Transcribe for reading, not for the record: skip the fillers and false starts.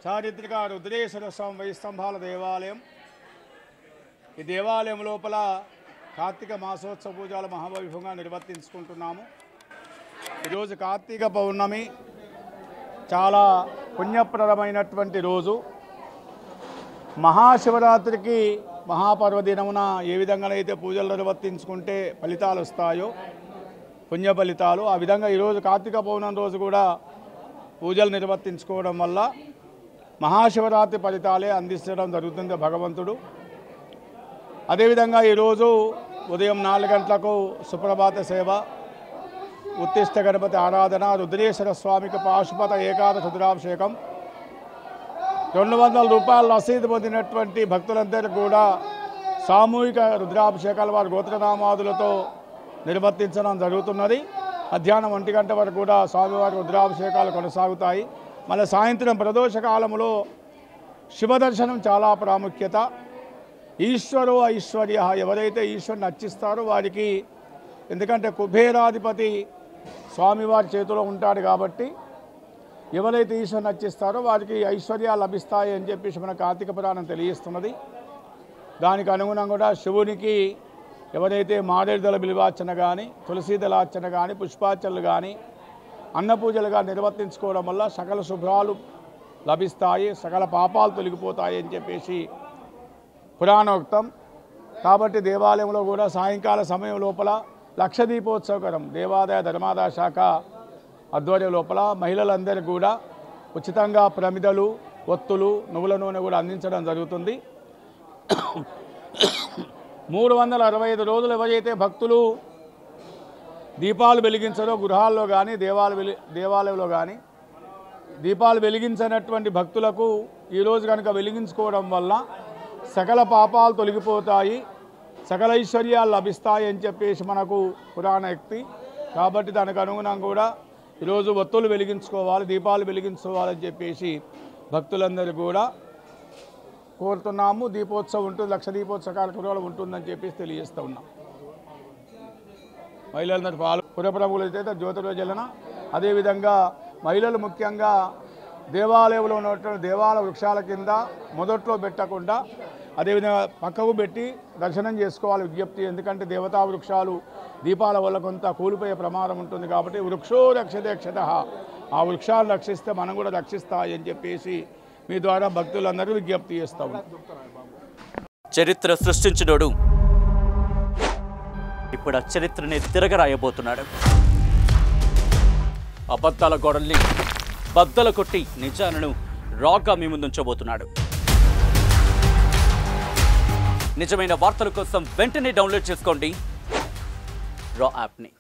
చారిత్రక రుద్రేశ్వర స్వామి 1000 స్తంభాల దేవాలయం. ఈ దేవాలయం లోపల కార్తీక మాసోత్సవ పూజలు మహావైభవంగా నిర్వర్తించుకుంటున్నాము. ఈరోజు కార్తీక పౌర్ణమి, చాలా పుణ్యప్రదమైనటువంటి రోజు. మహాశివరాత్రికి మహాపర్వదినమున ఏ విధంగానైతే పూజలు నిర్వర్తించుకుంటే ఫలితాలు వస్తాయో, పుణ్య ఫలితాలు, ఆ విధంగా ఈరోజు కార్తీక పౌర్ణమి రోజు కూడా పూజలు నిర్వర్తించుకోవడం వల్ల మహాశివరాత్రి ఫలితాలే అందించడం జరుగుతుంది భగవంతుడు. అదేవిధంగా ఈరోజు ఉదయం 4 గంటలకు సుప్రభాత సేవ, ఉత్తిష్ట గణపతి ఆరాధన, రుద్రేశ్వర స్వామికి పాశుపత ఏకాదశ రుద్రాభిషేకం, 200 రూపాయల రసీదు పొందినటువంటి భక్తులందరికీ కూడా సామూహిక రుద్రాభిషేకాలు వారి గోత్రనామాదులతో నిర్వర్తించడం జరుగుతున్నది. మధ్యాహ్నం 1 గంట వరకు కూడా స్వామివారి రుద్రాభిషేకాలు కొనసాగుతాయి. మళ్ళీ సాయంత్రం ప్రదోష కాలంలో శివదర్శనం చాలా ప్రాముఖ్యత. ఈశ్వరో ఐశ్వర్య, ఎవరైతే ఈశ్వరుని అర్చిస్తారో వారికి, ఎందుకంటే కుబేరాధిపతి స్వామివారి చేతిలో ఉంటాడు కాబట్టి ఎవరైతే ఈశ్వరుని అర్చిస్తారో వారికి ఐశ్వర్యాలు లభిస్తాయి అని చెప్పేసి మన కార్తీక పురాణం తెలియజేస్తున్నది. దానికి అనుగుణంగా కూడా శివునికి ఎవరైతే మారేడుదల బిల్వార్చన కానీ, తులసీదళార్చన కానీ, పుష్పార్చనలు కానీ, అన్నపూజలుగా నిర్వర్తించుకోవడం వల్ల సకల శుభ్రాలు లభిస్తాయి, సకల పాపాలు తొలగిపోతాయి అని చెప్పేసి పురాణోక్తం. కాబట్టి దేవాలయంలో కూడా సాయంకాల సమయం లోపల లక్ష దీపోత్సవకరం దేవాదాయ ధర్మాదాయ శాఖ ఆధ్వర్యం లోపల మహిళలందరికీ కూడా ఉచితంగా ప్రమిదలు, ఒత్తులు, నువ్వుల నూనె కూడా అందించడం జరుగుతుంది. 365 రోజులు ఎవరైతే భక్తులు దీపాలు వెలిగించారో గృహాల్లో కానీ దేవాలయంలో కానీ దీపాలు వెలిగించినటువంటి భక్తులకు ఈరోజు కనుక వెలిగించుకోవడం వల్ల సకల పాపాలు తొలగిపోతాయి, సకల ఐశ్వర్యాలు లభిస్తాయి అని చెప్పేసి మనకు పురాణోక్తి. కాబట్టి దానికి అనుగుణంగా కూడా ఈరోజు ఒత్తులు వెలిగించుకోవాలి, దీపాలు వెలిగించుకోవాలని చెప్పేసి భక్తులందరూ కూడా కోరుతున్నాము. దీపోత్సవం ఉంటుంది, లక్ష దీపోత్సవ కార్యక్రమాలు ఉంటుందని చెప్పేసి తెలియజేస్తూ ఉన్నాం. మహిళలందరూ పురప్రముఖులు అయితే జ్యోతిర్వజలన, అదేవిధంగా మహిళలు ముఖ్యంగా దేవాలయంలో ఉన్నటువంటి దేవాలయ వృక్షాల కింద మొదట్లో పెట్టకుండా అదేవిధంగా పక్కకు పెట్టి దర్శనం చేసుకోవాలి విజ్ఞప్తి. ఎందుకంటే దేవతా వృక్షాలు దీపాల వల్ల కొంత కూలిపోయే ప్రమాదం ఉంటుంది కాబట్టి వృక్షో రక్షతే క్షతః, ఆ వృక్షాలు రక్షిస్తే మనం కూడా రక్షిస్తాయి అని చెప్పేసి మీ ద్వారా భక్తులందరూ విజ్ఞప్తి చేస్తాం. చరిత్ర సృష్టించినోడు ఇప్పుడు ఆ చరిత్రని తిరగరాయబోతున్నాడు. అబద్ధాల గోడల్ని బద్దలు కొట్టి నిజాలను రాగా మీ ముందుంచబోతున్నాడు. నిజమైన వార్తల కోసం వెంటనే డౌన్లోడ్ చేసుకోండి రా యాప్ని.